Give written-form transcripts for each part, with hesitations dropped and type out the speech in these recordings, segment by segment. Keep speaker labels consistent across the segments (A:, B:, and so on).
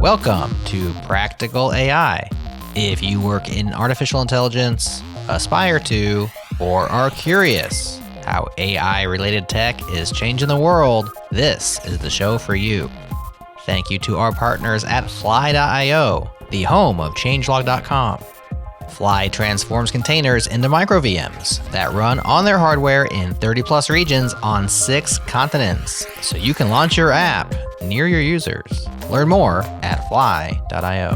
A: Welcome to Practical AI. If you work in artificial intelligence, aspire to, or are curious how AI-related tech is changing the world, this is the show for you. Thank you to our partners at Fly.io, the home of changelog.com. Fly transforms containers into micro VMs that run on their hardware in 30-plus regions on 6 continents, so you can launch your app near your users. Learn more at Fly.io.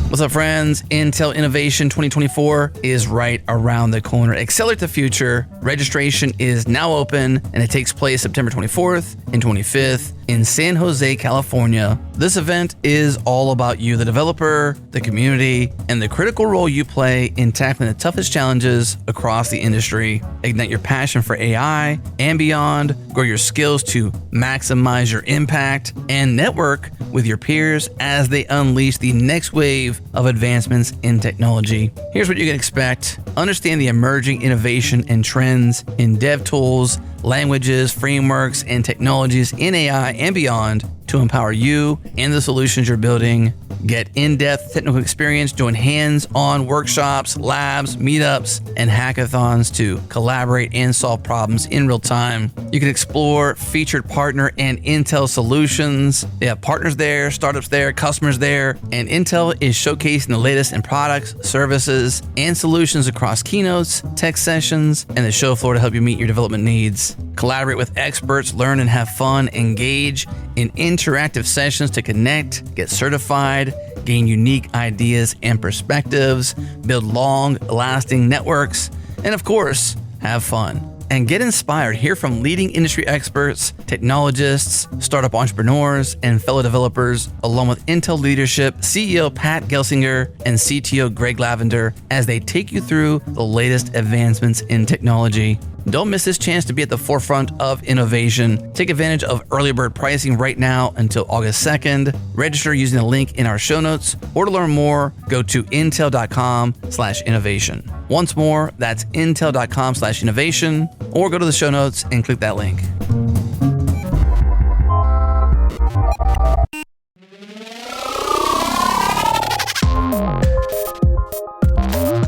B: What's up, friends? Intel Innovation 2024 is right around the corner. Accelerate the future. Registration is now open, and it takes place September 24th and 25th in San Jose, California. This event is all about you, the developer, the community, and the critical role you play in tackling the toughest challenges across the industry. Ignite your passion for AI and beyond, grow your skills to maximize your impact, and network with your peers as they unleash the next wave of advancements in technology. Here's what you can expect. Understand the emerging innovation and trends in dev tools, languages, frameworks, and technologies in AI and beyond to empower you and the solutions you're building. Get in-depth technical experience, join hands-on workshops, labs, meetups, and hackathons to collaborate and solve problems in real time. You can explore featured partner and Intel solutions. They have partners there, startups there, customers there, and Intel is showcasing the latest in products, services, and solutions across keynotes, tech sessions, and the show floor to help you meet your development needs. Collaborate with experts, learn and have fun, engage in interactive sessions to connect, get certified, gain unique ideas and perspectives, build long-lasting networks, and of course, have fun. And get inspired. Hear from leading industry experts, technologists, startup entrepreneurs, and fellow developers, along with Intel leadership, CEO Pat Gelsinger and CTO Greg Lavender, as they take you through the latest advancements in technology. Don't miss this chance to be at the forefront of innovation. Take advantage of early bird pricing right now until August 2nd. Register using the link in our show notes, or to learn more, go to intel.com/innovation. Once more, that's intel.com/innovation, or go to the show notes and click that link.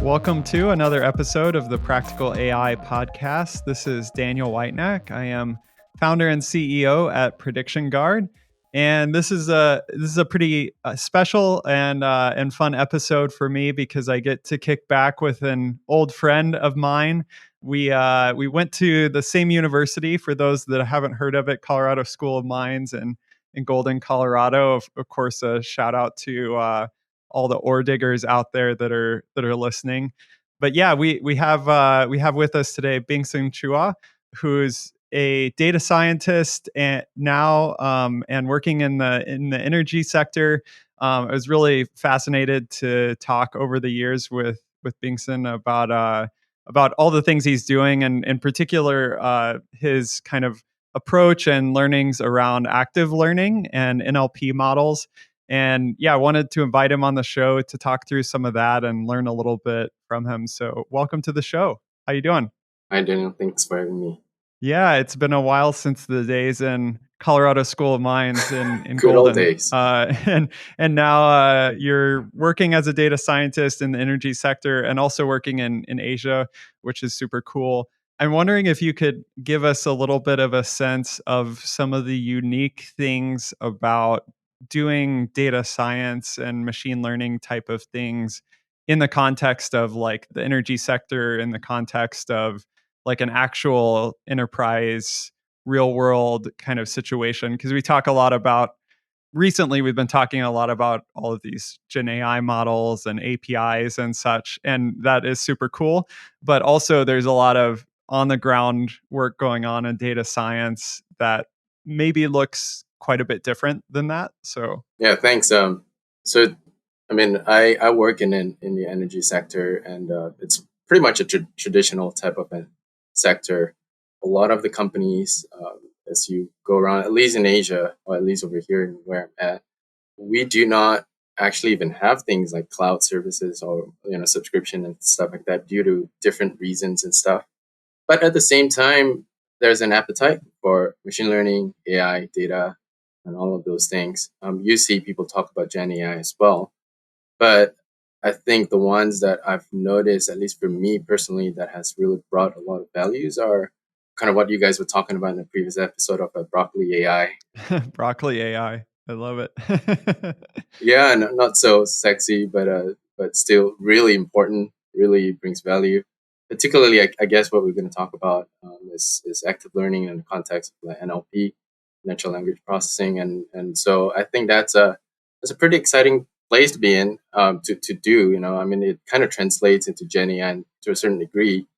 C: Welcome to another episode of the Practical AI podcast. This is Daniel Whitenack. I am founder and CEO at Prediction Guard, and this is a pretty special and fun episode for me because I get to kick back with an old friend of mine. We went to the same university. For those that haven't heard of it, Colorado School of Mines in Golden, Colorado. Of course, a shout out to all the ore diggers out there that are listening. But yeah, we have with us today Bengsoon Chuah, who's a data scientist and now and working in the energy sector. I was really fascinated to talk over the years with Bengsoon about all the things he's doing, and in particular his kind of approach and learnings around active learning and NLP models. And yeah, I wanted to invite him on the show to talk through some of that and learn a little bit from him. So welcome to the show. How you doing?
D: Hi, Daniel. Thanks for having me.
C: Yeah, it's been a while since the days in Colorado School of Mines in
D: Good
C: Golden.
D: old days.
C: And now you're working as a data scientist in the energy sector and also working in Asia, which is super cool. I'm wondering if you could give us a little bit of a sense of some of the unique things about doing data science and machine learning type of things in the context of like the energy sector, in the context of like an actual enterprise, real world kind of situation. Because we've been talking a lot about all of these Gen AI models and APIs and such, and that is super cool. But also there's a lot of on the ground work going on in data science that maybe looks quite a bit different than that. So
D: yeah, thanks. I work in the energy sector, and it's pretty much a traditional type of a sector. A lot of the companies, as you go around, at least in Asia, or at least over here where I'm at, we do not actually even have things like cloud services or subscription and stuff like that due to different reasons and stuff. But at the same time, there's an appetite for machine learning, AI, data, and all of those things. You see people talk about Gen AI as well, but I think the ones that I've noticed, at least for me personally, that has really brought a lot of values are kind of what you guys were talking about in the previous episode of Broccoli AI.
C: Broccoli AI. I love it.
D: Yeah, not so sexy, but still really important. Really brings value. Particularly, I guess what we're going to talk about is active learning in the context of like NLP, natural language processing, and so I think that's a pretty exciting place to be in to do. I mean, it kind of translates into Gen AI to a certain degree,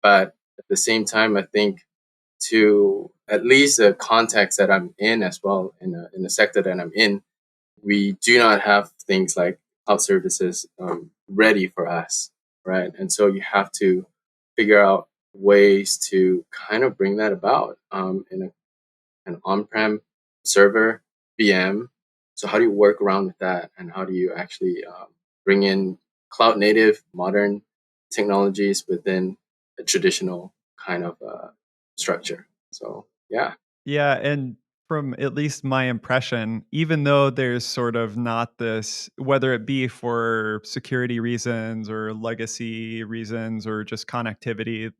D: but at the same time, I think to at least the context that I'm in as well in the sector that I'm in, we do not have things like cloud services ready for us, right? And so you have to figure out ways to kind of bring that about in an on-prem server VM. So how do you work around with that, and how do you actually bring in cloud native modern technologies within a traditional kind of structure? So yeah.
C: Yeah, and from at least my impression, even though there's sort of not this, whether it be for security reasons or legacy reasons or just connectivity,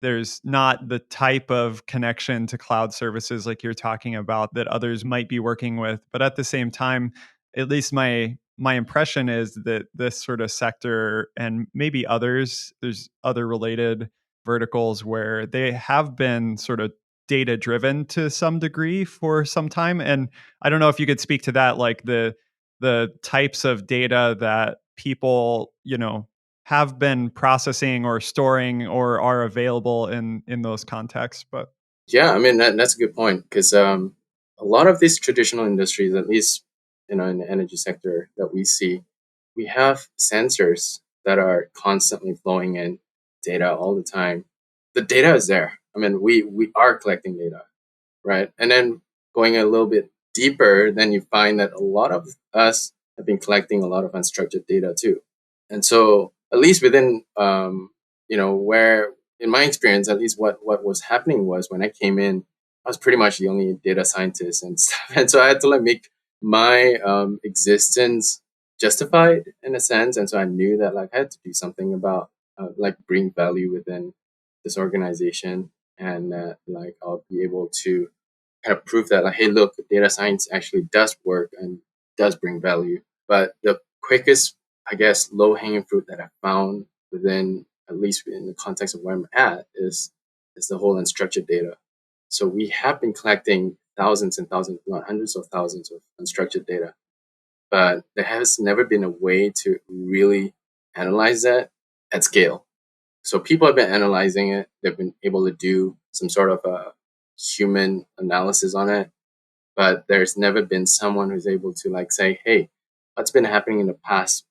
C: there's not the type of connection to cloud services like you're talking about that others might be working with. But at the same time, at least my impression is that this sort of sector and maybe others, there's other related verticals where they have been sort of data driven to some degree for some time. And I don't know if you could speak to that, like the types of data that people, have been processing or storing or are available in those contexts. But
D: Yeah, I mean that's a good point because a lot of these traditional industries, at least in the energy sector that we see, we have sensors that are constantly flowing in data all the time. The data is there. I mean, we are collecting data, right? And then going a little bit deeper, then you find that a lot of us have been collecting a lot of unstructured data too. And so, at least within, where in my experience, at least what was happening was when I came in, I was pretty much the only data scientist and stuff, and so I had to like make my existence justified in a sense, and so I knew that like I had to do something about like bring value within this organization, and that like I'll be able to kind of prove that like, hey, look, data science actually does work and does bring value. But the quickest, I guess, low hanging fruit that I found within, at least in the context of where I'm at, is the whole unstructured data. So we have been collecting thousands and thousands, not hundreds of thousands of unstructured data, but there has never been a way to really analyze that at scale. So people have been analyzing it. They've been able to do some sort of a human analysis on it, but there's never been someone who's able to like say, hey, what's been happening in the past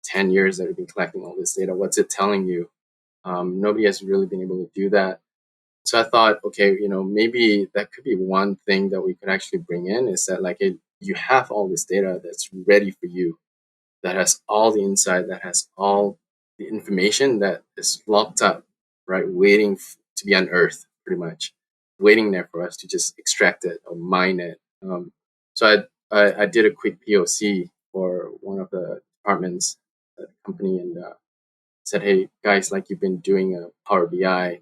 D: 10 years that we've been collecting all this data? What's it telling you? Nobody has really been able to do that. So I thought, okay, maybe that could be one thing that we could actually bring in is that like you have all this data that's ready for you, that has all the insight, that has all the information that is locked up, right, waiting to be unearthed, pretty much, waiting there for us to just extract it or mine it. So I did a quick POC for one of the departments at the company and said, hey guys, like you've been doing a Power BI,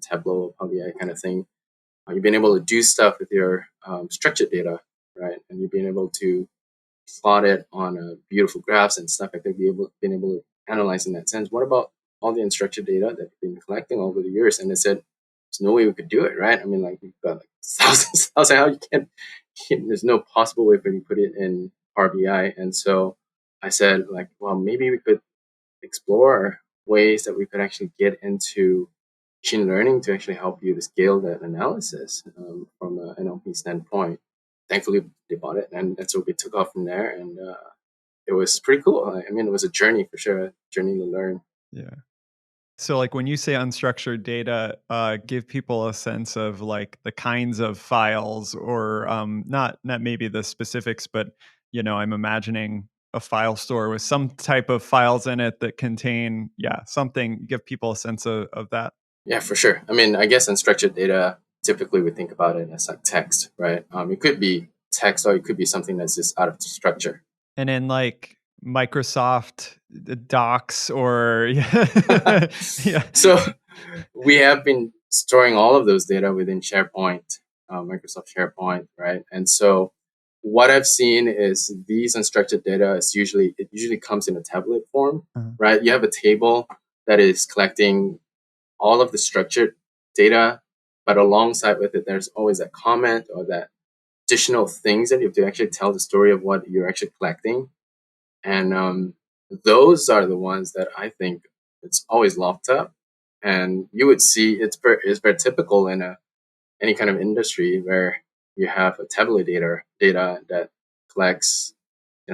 D: Tableau, Power BI kind of thing. You've been able to do stuff with your structured data, right, and you've been able to plot it on beautiful graphs and stuff like that, been able to analyze in that sense. What about all the unstructured data that we've been collecting over the years? And they said, there's no way we could do it, right? I mean, like we've got like thousands. I was like, how you can't there's no possible way for you to put it in Power BI. And so I said, like, well, maybe we could explore ways that we could actually get into machine learning to actually help you to scale that analysis from an NLP standpoint. Thankfully, they bought it, and so we took off from there, and it was pretty cool. I mean, it was a journey for sure, a journey to learn.
C: yeah. So like when you say unstructured data, give people a sense of like the kinds of files or not maybe the specifics, but I'm imagining a file store with some type of files in it that contain, something, give people a sense of that.
D: Yeah, for sure. I mean, I guess unstructured data, typically we think about it as like text, right? It could be text or it could be something that's just out of structure.
C: And in like Microsoft Docs or yeah.
D: So we have been storing all of those data within SharePoint, Microsoft SharePoint, right? And so what I've seen is these unstructured data it usually comes in a tablet form,
C: Uh-huh.
D: right? You have a table that is collecting all of the structured data, but alongside with it, there's always that comment or that additional things that you have to actually tell the story of what you're actually collecting. And those are the ones that I think it's always locked up. And you would see it's very typical in any kind of industry where you have a tablet data that collects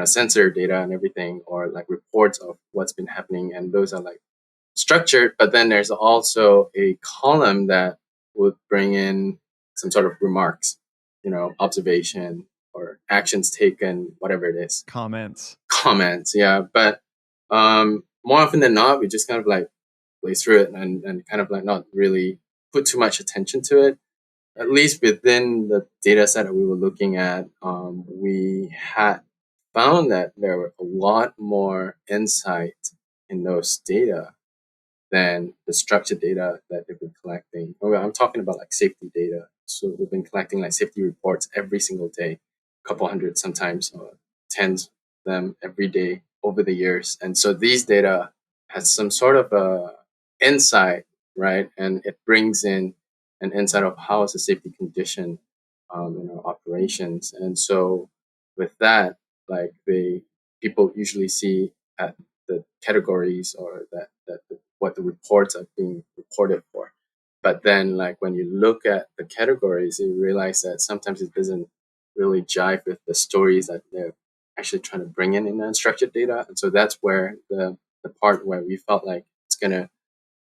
D: sensor data and everything, or like reports of what's been happening, and those are like structured. But then there's also a column that would bring in some sort of remarks, observation or actions taken, whatever it is. Comments, yeah. But more often than not, we just kind of like play through it and kind of like not really put too much attention to it. At least within the data set that we were looking at, we had found that there were a lot more insight in those data than the structured data that they've been collecting. I'm talking about like safety data. So we've been collecting like safety reports every single day, a couple hundred, sometimes tens of them every day over the years. And so these data has some sort of a insight, right? And it brings in an insight of how is the safety condition in our operations. And so with that, like people usually see at the categories or what the reports are being reported for. But then like when you look at the categories, you realize that sometimes it doesn't really jive with the stories that they're actually trying to bring in the unstructured data. And so that's where the part where we felt like it's going to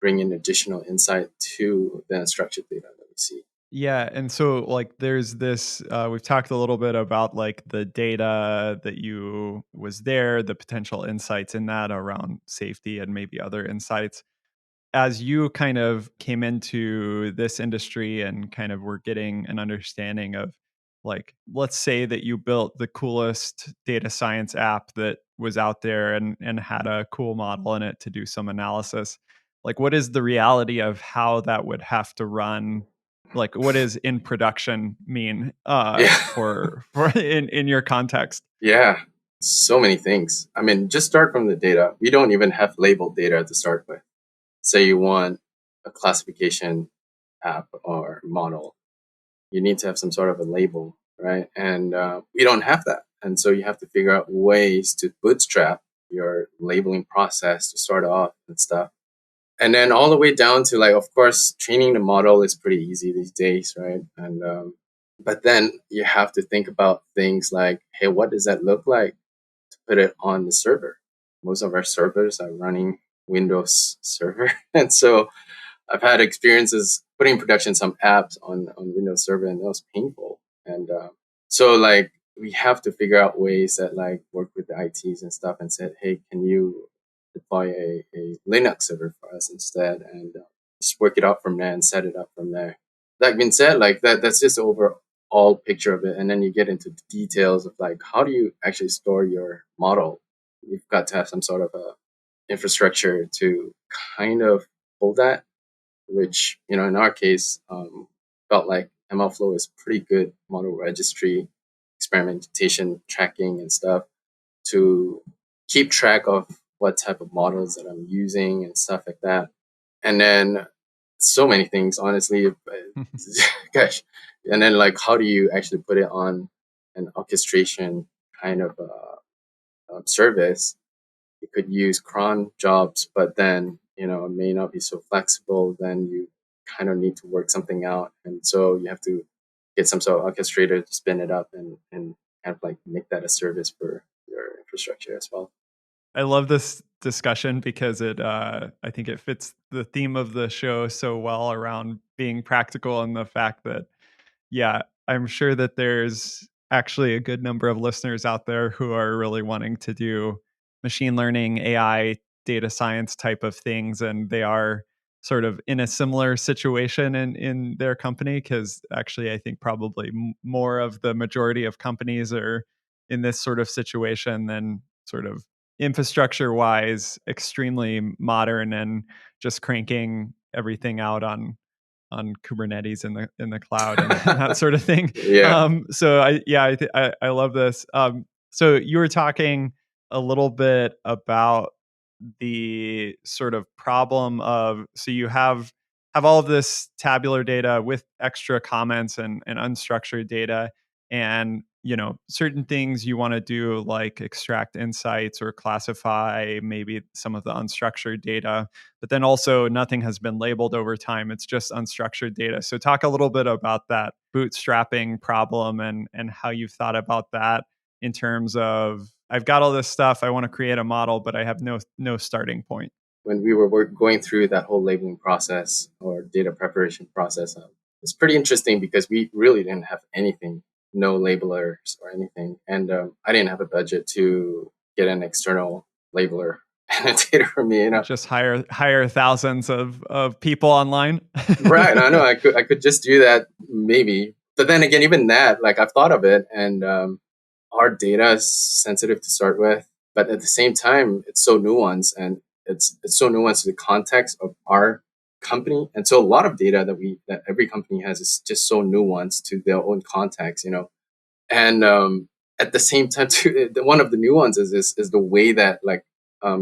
D: bring in additional insight to the unstructured data that we see.
C: Yeah, and so like there's this we've talked a little bit about like the data that you was there, the potential insights in that around safety and maybe other insights. As you kind of came into this industry and kind of were getting an understanding of, like, let's say that you built the coolest data science app that was out there and had a cool model in it to do some analysis. Like, what is the reality of how that would have to run? Like, what does in production mean
D: Yeah.
C: for in your context?
D: Yeah, so many things. I mean, just start from the data. We don't even have labeled data to start with. Say you want a classification app or model, you need to have some sort of a label, right? And we don't have that. And so you have to figure out ways to bootstrap your labeling process to start off and stuff. And then all the way down to like, of course, training the model is pretty easy these days, right? And but then you have to think about things like, hey, what does that look like to put it on the server? Most of our servers are running Windows Server, and so I've had experiences putting in production some apps on Windows Server, and that was painful. And so like we have to figure out ways that like work with the ITs and stuff and said, hey, can you deploy a Linux server for us instead, and just work it out from there and set it up from there. That being said, like that's just the overall picture of it, and then you get into the details of like how do you actually store your model. You've got to have some sort of a infrastructure to kind of hold that, which in our case felt like MLflow is pretty good model registry, experimentation tracking and stuff to keep track of what type of models that I'm using and stuff like that. And then so many things, honestly, gosh. And then like, how do you actually put it on an orchestration kind of service? You could use cron jobs, but then, it may not be so flexible. Then you kind of need to work something out. And so you have to get some sort of orchestrator to spin it up and kind of like make that a service for your infrastructure as well.
C: I love this discussion because I think it fits the theme of the show so well around being practical and the fact that, yeah, I'm sure that there's actually a good number of listeners out there who are really wanting to do machine learning, AI, data science type of things, and they are sort of in a similar situation in their company? Because actually, I think probably more of the majority of companies are in this sort of situation than sort of infrastructure wise, extremely modern and just cranking everything out on Kubernetes in the cloud and that sort of thing.
D: Yeah.
C: So I love this. So you were talking a little bit about the sort of problem of, so you have all of this tabular data with extra comments and unstructured data, and certain things you want to do like extract insights or classify maybe some of the unstructured data, but then also nothing has been labeled over time. It's just unstructured data. So talk a little bit about that bootstrapping problem and how you've thought about that in terms of, I've got all this stuff, I want to create a model, but I have no starting point.
D: When we were going through that whole labeling process or data preparation process, it's pretty interesting because we really didn't have anything, no labelers or anything. And I didn't have a budget to get an external labeler annotator for me.
C: Just hire thousands of people online.
D: Right. I know I could just do that maybe. But then again, even that, like I've thought of it, and our data is sensitive to start with, but at the same time, it's so nuanced, and it's so nuanced to the context of our company. And so a lot of data that every company has is just so nuanced to their own context, And at the same time, too, one of the nuances is the way that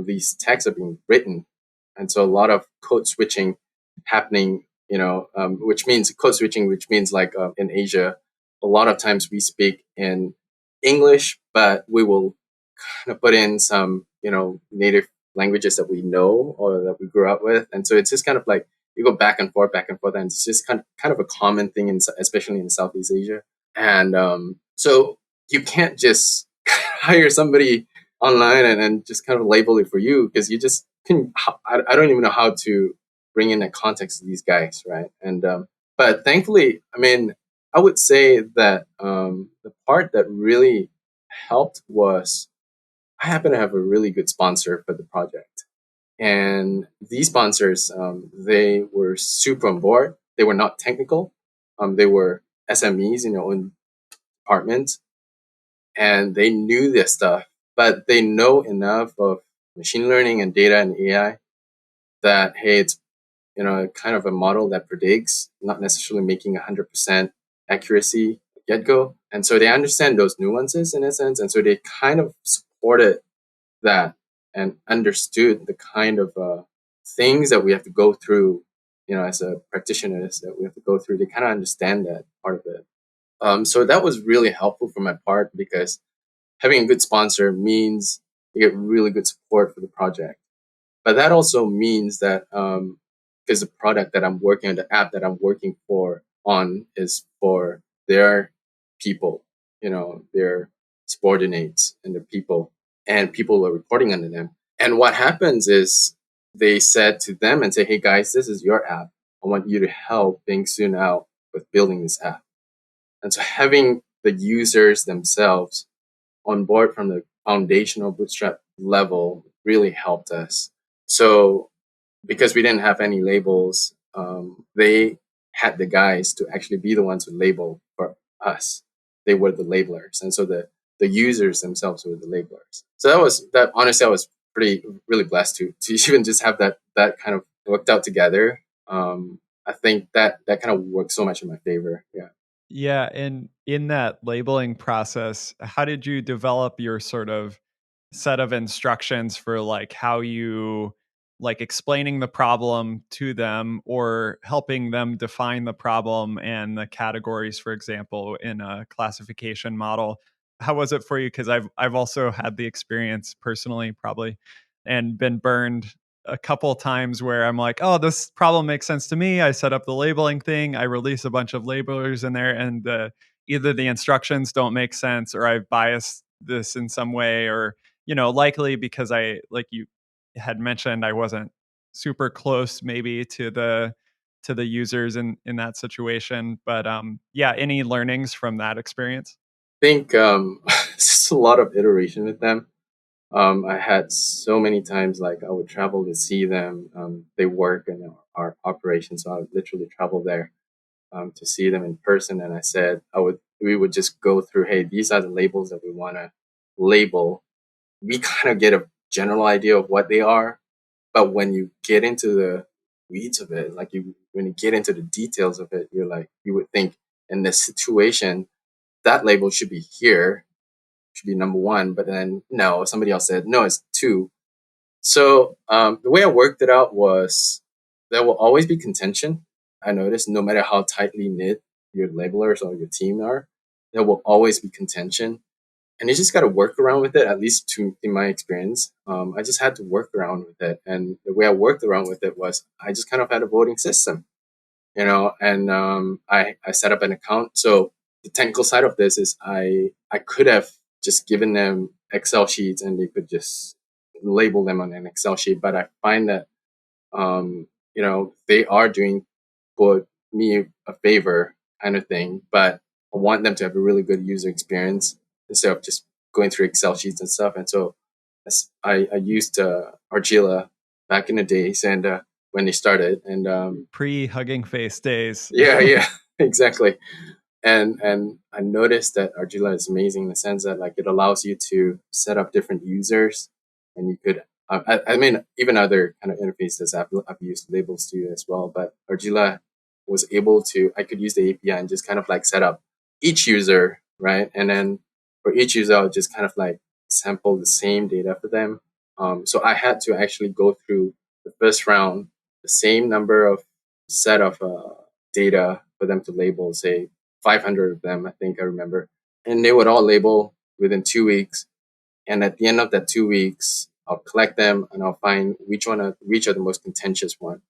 D: these texts are being written, and so a lot of code switching happening. Which means code switching, which means in Asia, a lot of times we speak in English, but we will kind of put in some native languages that we know or that we grew up with, and so it's just kind of like you go back and forth, and it's just kind of a common thing, especially in Southeast Asia. And so you can't just hire somebody online and just kind of label it for you, because you just can. I don't even know how to bring in that context to these guys, right? And but thankfully, I mean, I would say that the part that really helped was I happen to have a really good sponsor for the project. And these sponsors, they were super on board. They were not technical. They were SMEs in their own department, and they knew this stuff, but they know enough of machine learning and data and AI that, hey, it's kind of a model that predicts, not necessarily making 100% accuracy get go. And so they understand those nuances in a sense. And so they kind of supported that and understood the kind of things that we have to go through, as a practitioners that we have to go through. They kind of understand that part of it. So that was really helpful for my part, because having a good sponsor means you get really good support for the project. But that also means that because the product that I'm working on, the app that I'm working on is for their people, their subordinates and their people, and people are reporting under them. And what happens is they said to them and say, hey guys, this is your app. I want you to help Bengsoon out with building this app. And so having the users themselves on board from the foundational bootstrap level really helped us. So because we didn't have any labels, they had the guys to actually be the ones who label for us. They were the labelers. And so the users themselves were the labelers. So that honestly, I was really blessed to even just have that kind of worked out together. I think that kind of worked so much in my favor. Yeah.
C: Yeah, and in that labeling process, how did you develop your sort of set of instructions for like how you like explaining the problem to them or helping them define the problem and the categories, for example, in a classification model? How was it for you? Because I've also had the experience personally, probably, and been burned a couple times where I'm like, oh, this problem makes sense to me. I set up the labeling thing. I release a bunch of labelers in there, and either the instructions don't make sense, or I've biased this in some way, or likely because I, like you had mentioned, I wasn't super close maybe to the users in that situation. But yeah, any learnings from that experience?
D: I think it's just a lot of iteration with them. I had so many times like I would travel to see them. They work in our operation, so I would literally travel there to see them in person. And I said we would just go through, hey, these are the labels that we want to label. We kind of get a general idea of what they are, but when you get into the weeds of it, when you get into the details of it, you would think in this situation that label should be here, should be number one, but then no, somebody else said no, it's two. So the way I worked it out was there will always be contention. I noticed no matter how tightly knit your labelers or your team are, there will always be contention. And you just got to work around with it, at least in my experience. I just had to work around with it. And the way I worked around with it was I just kind of had a voting system, and I set up an account. So the technical side of this is I could have just given them Excel sheets and they could just label them on an Excel sheet. But I find that, they are doing for me a favor kind of thing, but I want them to have a really good user experience instead of just going through Excel sheets and stuff. And so I used Argila back in the days and when they started. And
C: Pre-Hugging Face days.
D: yeah, exactly. And I noticed that Argila is amazing in the sense that like it allows you to set up different users, and you could. I mean, even other kind of interfaces I've used labels to as well, but Argila was able to. I could use the API and just kind of like set up each user, right? And then for each user, I'll just kind of like sample the same data for them. So I had to actually go through the first round, the same number of set of data for them to label, say 500 of them, I think I remember. And they would all label within 2 weeks. And at the end of that 2 weeks, I'll collect them and I'll find which are the most contentious ones.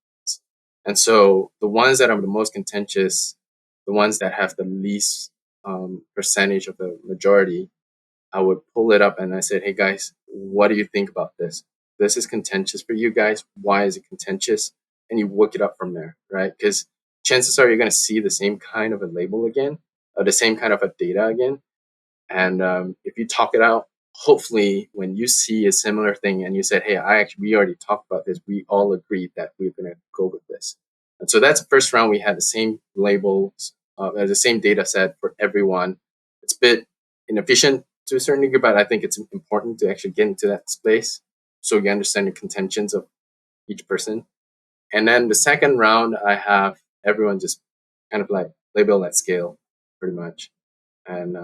D: And so the ones that are the most contentious, the ones that have the least percentage of the majority, I would pull it up and I said, hey guys, what do you think about this? This is contentious for you guys. Why is it contentious? And you work it up from there, right? Because chances are you're going to see the same kind of a label again, or the same kind of a data again. And if you talk it out, hopefully when you see a similar thing and you said, hey, we already talked about this, we all agreed that we're going to go with this. And so that's the first round. We had the same labels, the same data set for everyone. It's a bit inefficient to a certain degree, but I think it's important to actually get into that space so you understand the contentions of each person. And then the second round, I have everyone just kind of like label at scale, pretty much. And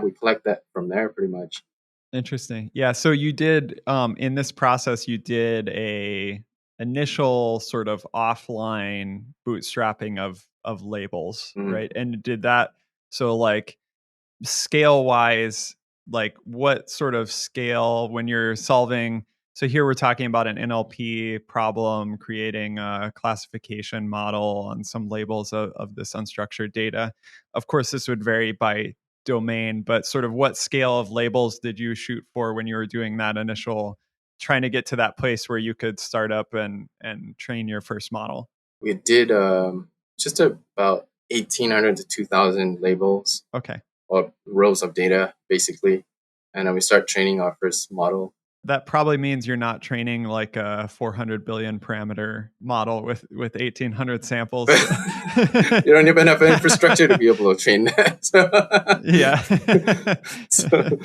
D: we collect that from there, pretty much.
C: Interesting. Yeah. So you did in this process, you did a initial sort of offline bootstrapping of labels,
D: Mhm.
C: right? And did that so like scale wise, like what sort of scale when you're solving? So here we're talking about an NLP problem, creating a classification model on some labels of this unstructured data. Of course, this would vary by domain, but sort of what scale of labels did you shoot for when you were doing that initial, trying to get to that place where you could start up and train your first model?
D: We did just about 1,800 to 2,000 labels
C: Okay.
D: or rows of data, basically. And then we start training our first model.
C: That probably means you're not training like a 400 billion parameter model with 1,800 samples.
D: You don't even have infrastructure to be able to train that.
C: Yeah.
D: So,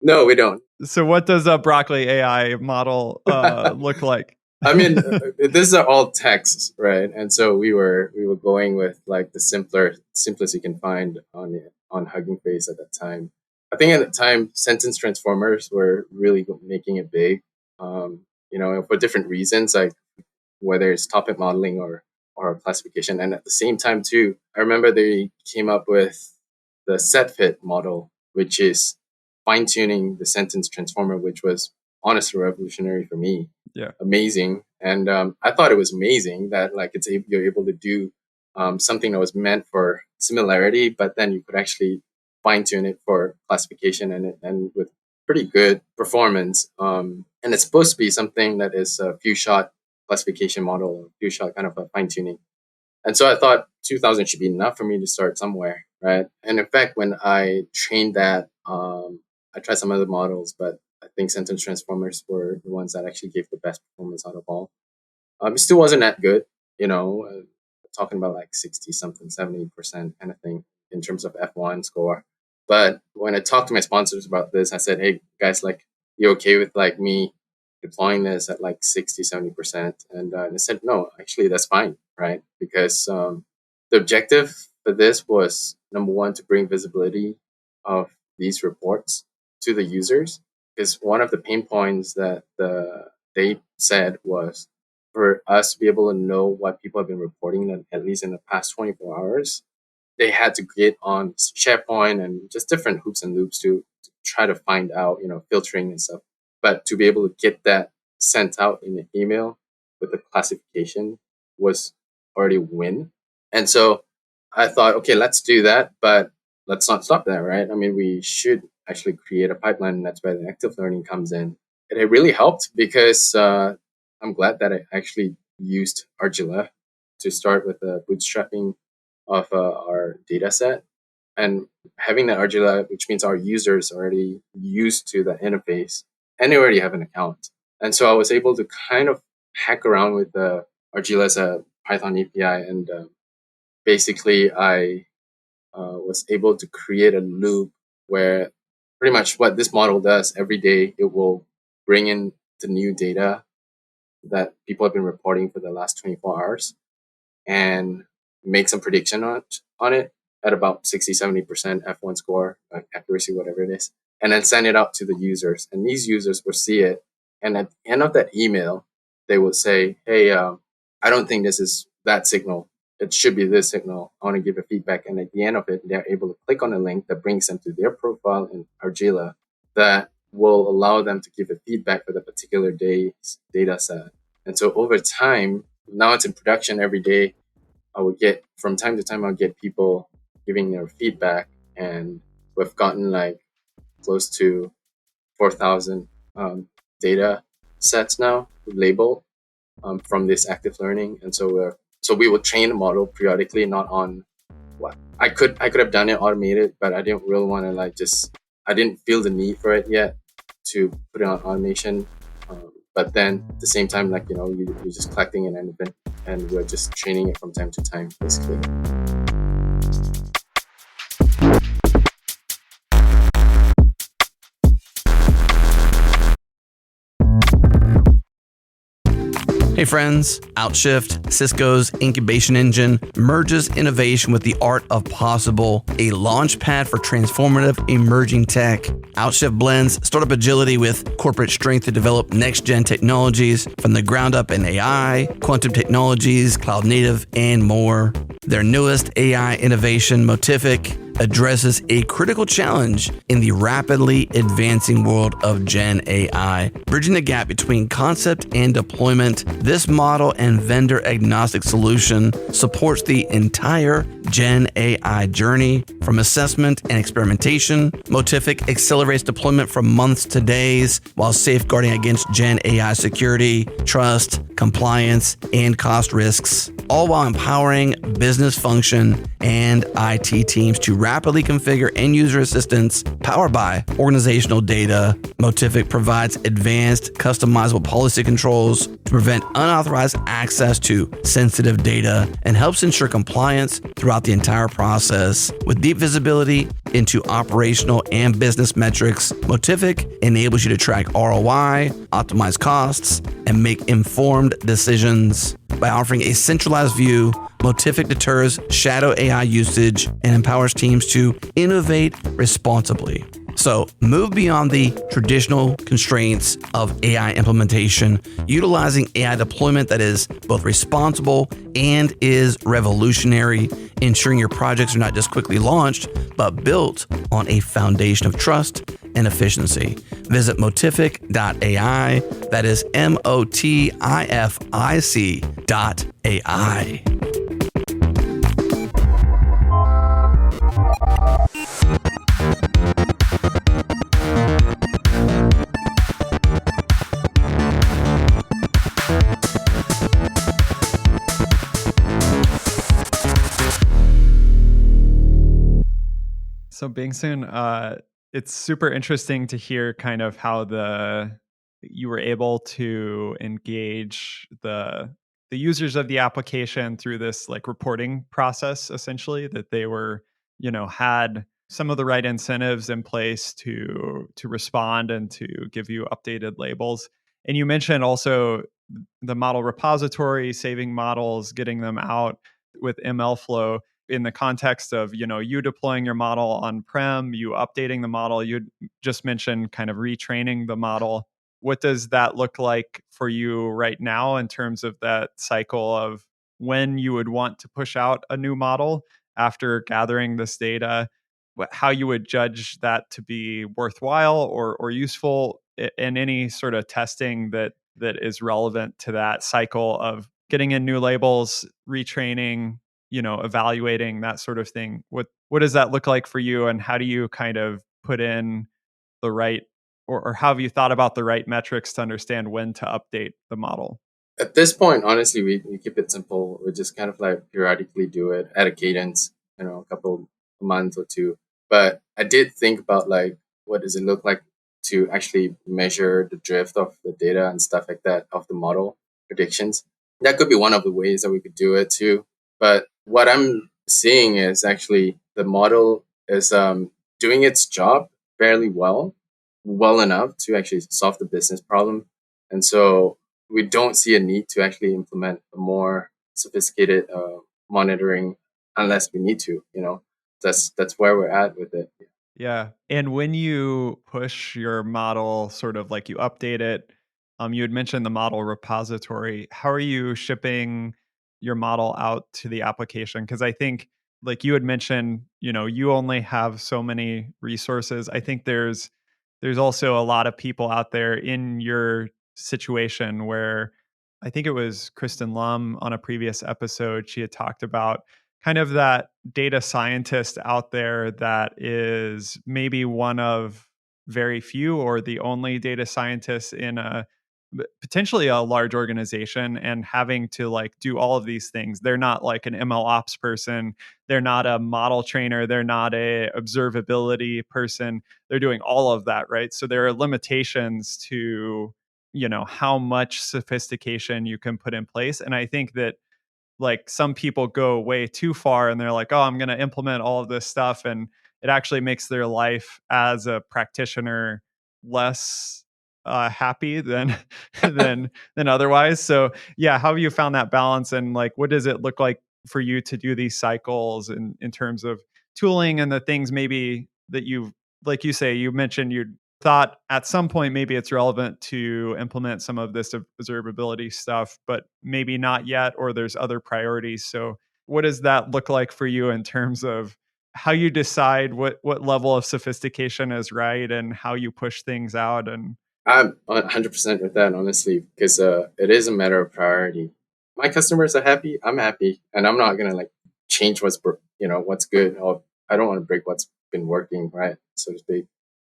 D: no, we don't.
C: So what does a Broccoli AI model look like?
D: I mean, these are all texts, right? And so we were going with like the simplest you can find on Hugging Face at that time. I think at the time, sentence transformers were really making it big, for different reasons, like whether it's topic modeling or classification. And at the same time, too, I remember they came up with the set fit model, which is fine tuning the sentence transformer, which was honestly revolutionary for me.
C: Yeah.
D: Amazing. And I thought it was amazing that like you're able to do something that was meant for similarity, but then you could actually fine tune it for classification and with pretty good performance. And it's supposed to be something that is a few shot classification model, a few shot kind of a fine tuning. And so I thought 2,000 should be enough for me to start somewhere, right? And in fact, when I trained that, I tried some other models, but I think sentence transformers were the ones that actually gave the best performance out of all. It still wasn't that good, talking about like 60 something, 70% kind of thing in terms of F1 score. But when I talked to my sponsors about this, I said, hey guys, like, you okay with like me deploying this at like 60, 70%? And they said, no, actually that's fine, right? Because the objective for this was, number one, to bring visibility of these reports to the users. Because one of the pain points that they said was, for us to be able to know what people have been reporting, at least in the past 24 hours, they had to get on SharePoint and just different hoops and loops to try to find out, filtering and stuff. But to be able to get that sent out in an email with the classification was already a win. And so I thought, okay, let's do that, but let's not stop there, right? I mean, we should actually create a pipeline, and that's where the active learning comes in. And it really helped because I'm glad that I actually used Argilla to start with the bootstrapping of our data set. And having that Argilla, which means our users are already used to the interface and they already have an account. And so I was able to kind of hack around with the Argilla as a Python API. And basically, I was able to create a loop where pretty much what this model does every day, it will bring in the new data that people have been reporting for the last 24 hours and make some prediction on it at about 60, 70% F1 score, accuracy, whatever it is, and then send it out to the users. And these users will see it. And at the end of that email, they will say, hey, I don't think this is that signal. It should be this signal. I want to give a feedback. And at the end of it, they're able to click on a link that brings them to their profile in Argilla that will allow them to give a feedback for the particular day's data set. And so over time, now it's in production every day. I would get, from time to time, I'll get people giving their feedback, and we've gotten like close to 4,000 data sets now labeled from this active learning. And so we will train the model periodically, not on what I could have done it automated, but I didn't really want to I didn't feel the need for it yet to put it on automation. But then at the same time, like, you're just collecting an event and we're just training it from time to time, basically.
B: Hey friends, Outshift, Cisco's incubation engine, merges innovation with the art of possible, a launch pad for transformative emerging tech. Outshift blends startup agility with corporate strength to develop next-gen technologies from the ground up in AI, quantum technologies, cloud native, and more. Their newest AI innovation, Motific, addresses a critical challenge in the rapidly advancing world of Gen AI, bridging the gap between concept and deployment. This model and vendor-agnostic solution supports the entire Gen AI journey, from assessment and experimentation. Motific accelerates deployment from months to days while safeguarding against Gen AI security, trust, compliance, and cost risks, all while empowering business function and IT teams to rapidly configure end-user assistance powered by organizational data. Motific provides advanced, customizable policy controls to prevent unauthorized access to sensitive data and helps ensure compliance throughout the entire process. With deep visibility into operational and business metrics, Motific enables you to track ROI, optimize costs, and make informed decisions. By offering a centralized view, Motific deters shadow AI usage and empowers teams to innovate responsibly. So move beyond the traditional constraints of AI implementation, utilizing AI deployment that is both responsible and is revolutionary, ensuring your projects are not just quickly launched, but built on a foundation of trust and efficiency. Visit motific.ai. That is motific.ai.
C: So Bengsoon, It's super interesting to hear kind of how you were able to engage the users of the application through this like reporting process, essentially, that they were, had some of the right incentives in place to respond and to give you updated labels. And you mentioned also the model repository, saving models, getting them out with MLflow in the context of, you deploying your model on-prem, you updating the model. You just mentioned kind of retraining the model. What does that look like for you right now in terms of that cycle of when you would want to push out a new model after gathering this data, how you would judge that to be worthwhile or useful, and any sort of testing that is relevant to that cycle of getting in new labels, retraining, evaluating, that sort of thing. What does that look like for you, and how do you kind of put in the right, or how have you thought about the right metrics to understand when to update the model?
D: At this point, honestly, we keep it simple. We just kind of like periodically do it at a cadence, a couple months or two. But I did think about like, what does it look like to actually measure the drift of the data and stuff like that of the model predictions. That could be one of the ways that we could do it too. But what I'm seeing is actually the model is doing its job fairly well enough to actually solve the business problem. And so we don't see a need to actually implement a more sophisticated monitoring unless we need to. That's where we're at with it.
C: Yeah. And when you push your model, sort of like you update it, you had mentioned the model repository. How are you shipping your model out to the application? Because I think, like you had mentioned, you only have so many resources. I think there's also a lot of people out there in your situation where I think it was Kristen Lum on a previous episode. She had talked about kind of that data scientist out there that is maybe one of very few or the only data scientists in potentially a large organization, and having to like do all of these things. They're not like an ML ops person, they're not a model trainer, they're not a observability person. They're doing all of that, right? So there are limitations to, how much sophistication you can put in place. And I think that like some people go way too far and they're like, oh, I'm going to implement all of this stuff. And it actually makes their life as a practitioner less happy than than otherwise. So yeah, how have you found that balance, and like what does it look like for you to do these cycles in terms of tooling and the things maybe that you've, like you say, you mentioned you thought at some point maybe it's relevant to implement some of this observability stuff, but maybe not yet, or there's other priorities. So what does that look like for you in terms of how you decide what level of sophistication is right and how you push things out? And
D: I'm 100% with that, honestly, because it is a matter of priority. My customers are happy, I'm happy, and I'm not gonna like change what's good. Or I don't want to break what's been working, right, so to speak.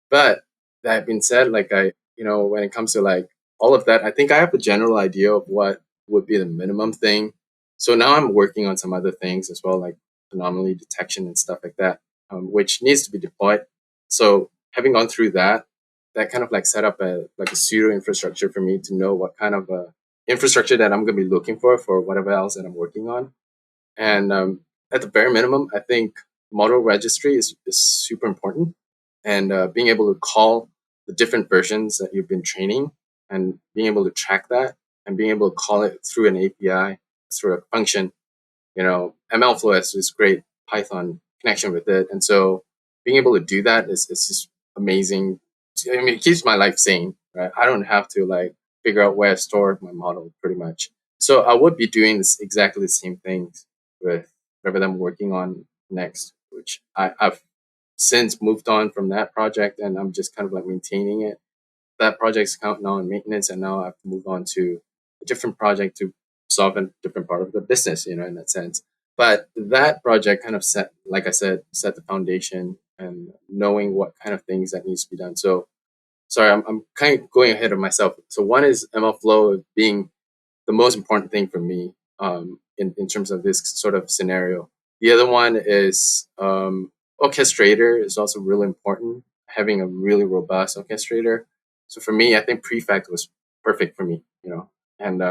D: But that being said, like when it comes to like all of that, I think I have a general idea of what would be the minimum thing. So now I'm working on some other things as well, like anomaly detection and stuff like that, which needs to be deployed. So having gone through that kind of like set up a pseudo infrastructure for me to know what kind of infrastructure that I'm going to be looking for whatever else that I'm working on. And at the bare minimum, I think model registry is super important, and being able to call the different versions that you've been training and being able to track that and being able to call it through an API, through a function. MLflow has this great Python connection with it. And so being able to do that is just amazing. I mean, it keeps my life sane, right? I don't have to like figure out where I store my model pretty much. So I would be doing exactly the same things with whatever I'm working on next, which I've since moved on from that project, and I'm just kind of like maintaining it. That project's now in maintenance, and now I have to move on to a different project to solve a different part of the business, in that sense. But that project kind of like I said, set the foundation and knowing what kind of things that needs to be done. So sorry, I'm kind of going ahead of myself. So one is MLflow being the most important thing for me in terms of this sort of scenario. The other one is orchestrator is also really important. having a really robust orchestrator. So for me, I think Prefect was perfect for me, and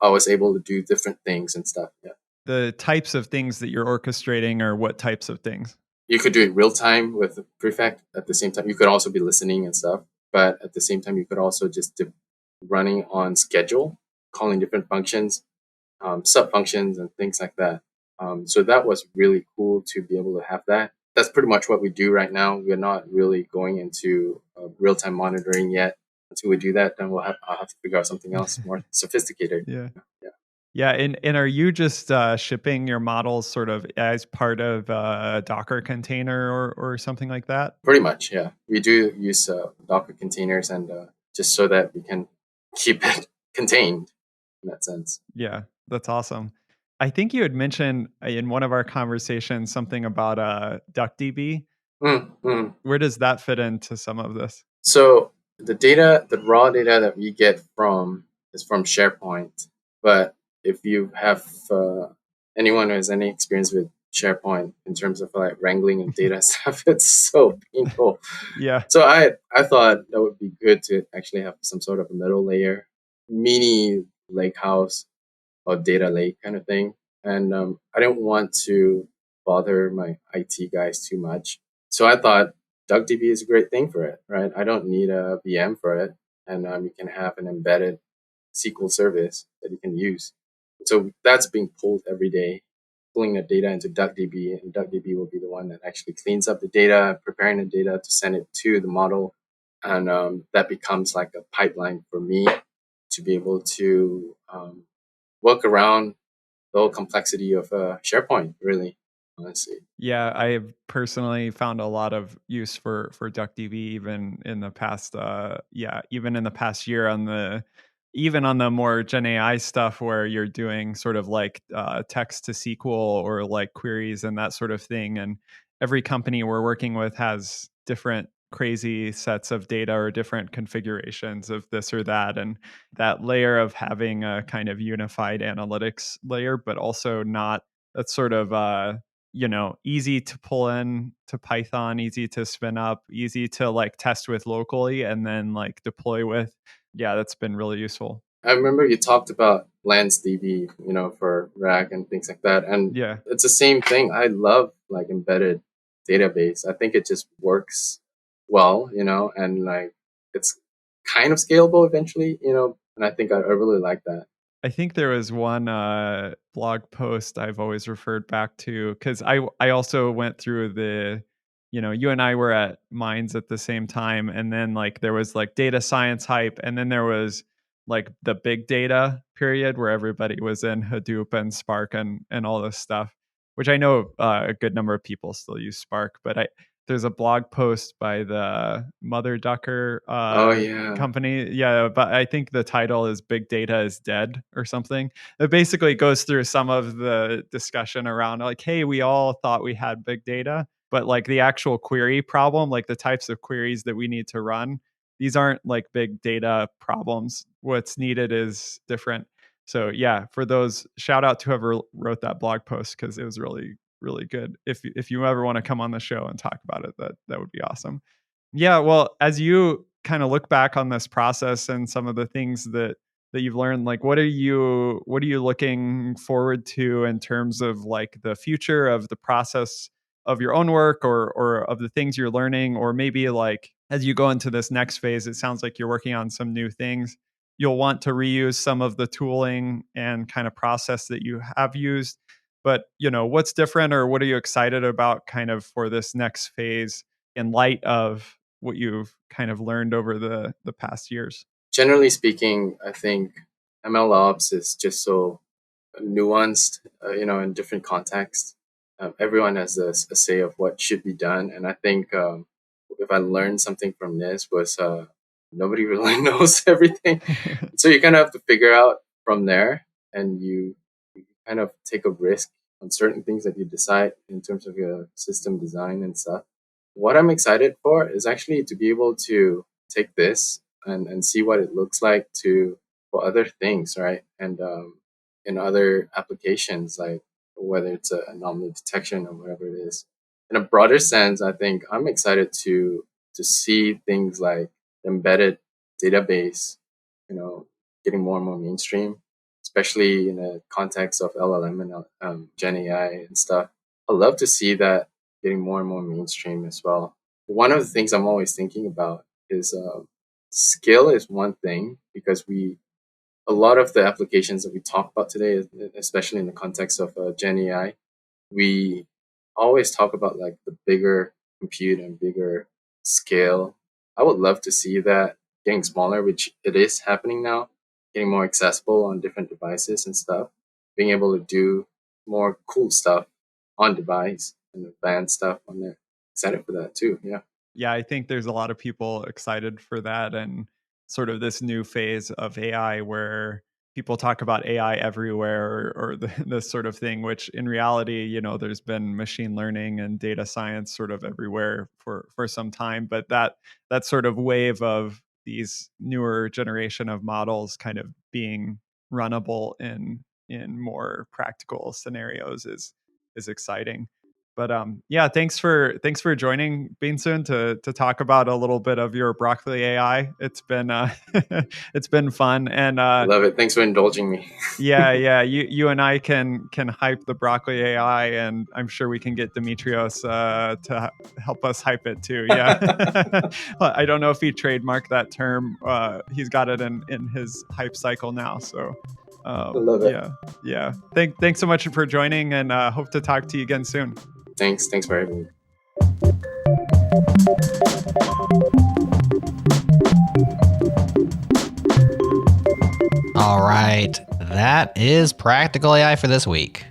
D: I was able to do different things and stuff. Yeah.
C: The types of things that you're orchestrating are what types of things?
D: You could do it real time with Prefect. At the same time, you could also be listening and stuff. But at the same time, you could also just running on schedule, calling different functions, sub functions, and things like that. So that was really cool to be able to have that. That's pretty much what we do right now. We're not really going into real time monitoring yet. Until we do that, then I'll have to figure out something else more sophisticated.
C: Yeah.
D: Yeah.
C: Yeah, and are you just shipping your models sort of as part of a Docker container or something like that?
D: Pretty much, yeah. We do use Docker containers and just so that we can keep it contained in that sense.
C: Yeah, that's awesome. I think you had mentioned in one of our conversations something about DuckDB.
D: Mm, mm.
C: Where does that fit into some of this?
D: So the raw data that we get from is from SharePoint. But if you have anyone who has any experience with SharePoint in terms of like wrangling and data stuff, it's so painful.
C: Yeah.
D: So I thought that would be good to actually have some sort of a middle layer, mini lake house or data lake kind of thing. And I didn't want to bother my IT guys too much. So I thought DuckDB is a great thing for it, right? I don't need a VM for it. And you can have an embedded SQL service that you can use. So that's being pulled every day, pulling the data into DuckDB, and DuckDB will be the one that actually cleans up the data, preparing the data to send it to the model. And that becomes like a pipeline for me to be able to work around the whole complexity of SharePoint, really, honestly.
C: Yeah, I have personally found a lot of use for DuckDB even in the past even in the past year on the even on the more Gen AI stuff where you're doing sort of like text to SQL or like queries and that sort of thing. And every company we're working with has different crazy sets of data or different configurations of this or that. And that layer of having a kind of unified analytics layer, but also not that sort of easy to pull in to Python, easy to spin up, easy to like test with locally and then like deploy with. Yeah, that's been really useful.
D: I remember you talked about LansDB, for RAG and things like that. And
C: Yeah.
D: it's the same thing. I love like embedded database. I think it just works well, and like it's kind of scalable eventually, and I think I really like that.
C: I think there was one blog post I've always referred back to because I also went through you and I were at Minds at the same time, and then like there was like data science hype, and then there was like the big data period where everybody was in Hadoop and Spark and all this stuff, which I know a good number of people still use Spark, but there's a blog post by the Mother Ducker
D: Oh yeah.
C: company. Yeah, but I think the title is Big Data is Dead or something. It basically goes through some of the discussion around like, hey, we all thought we had big data, but like the actual query problem, like the types of queries that we need to run, these aren't like big data problems. What's needed is different. So yeah, for those, shout out to whoever wrote that blog post because it was really good. If you ever want to come on the show and talk about it, that would be awesome. Yeah, well, as you kind of look back on this process and some of the things that you've learned, like what are you looking forward to in terms of like the future of the process of your own work or of the things you're learning, or maybe like as you go into this next phase, it sounds like you're working on some new things. You'll want to reuse some of the tooling and kind of process that you have used. But, what's different or what are you excited about kind of for this next phase in light of what you've kind of learned over the past years?
D: Generally speaking, I think ML ops is just so nuanced, in different contexts. Everyone has a say of what should be done, and I think if I learned something from this was nobody really knows everything, so you kind of have to figure out from there, and you kind of take a risk on certain things that you decide in terms of your system design and stuff. What I'm excited for is actually to be able to take this and see what it looks like to for other things, right? And in other applications, like whether it's a anomaly detection or whatever it is. In a broader sense, I think I'm excited to to see things like embedded database, getting more and more mainstream, especially in the context of LLM and Gen AI and stuff. I love to see that getting more and more mainstream as well. One of the things I'm always thinking about is skill is one thing, because a lot of the applications that we talk about today, especially in the context of Gen AI, we always talk about like the bigger compute and bigger scale. I would love to see that getting smaller, which it is happening now, getting more accessible on different devices and stuff, being able to do more cool stuff on device and advanced stuff on there. Excited for that too. Yeah.
C: Yeah, I think there's a lot of people excited for that, and sort of this new phase of AI where people talk about AI everywhere, or this sort of thing, which in reality, there's been machine learning and data science sort of everywhere for some time. But that sort of wave of these newer generation of models kind of being runnable in more practical scenarios is exciting. But yeah, thanks for joining, Bengsoon, to talk about a little bit of your broccoli AI. It's been it's been fun, and
D: Love it. Thanks for indulging me.
C: yeah. You and I can hype the broccoli AI, and I'm sure we can get Demetrios to help us hype it too. Yeah, I don't know if he trademarked that term. He's got it in his hype cycle now. So
D: I love it.
C: Yeah. Thanks so much for joining, and hope to talk to you again soon.
D: Thanks for having me.
A: All right, that is Practical AI for this week.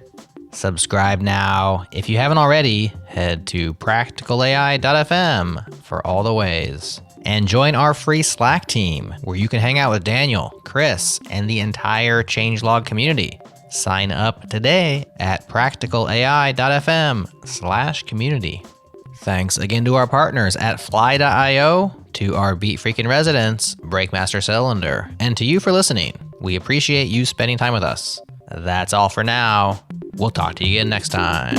A: Subscribe now. If you haven't already, head to practicalai.fm for all the ways. And join our free Slack team, where you can hang out with Daniel, Chris, and the entire changelog community. Sign up today at practicalai.fm/community. Thanks again to our partners at Fly.io, to our Beat Freaking residents, Breakmaster Cylinder, and to you for listening. We appreciate you spending time with us. That's all for now. We'll talk to you again next time.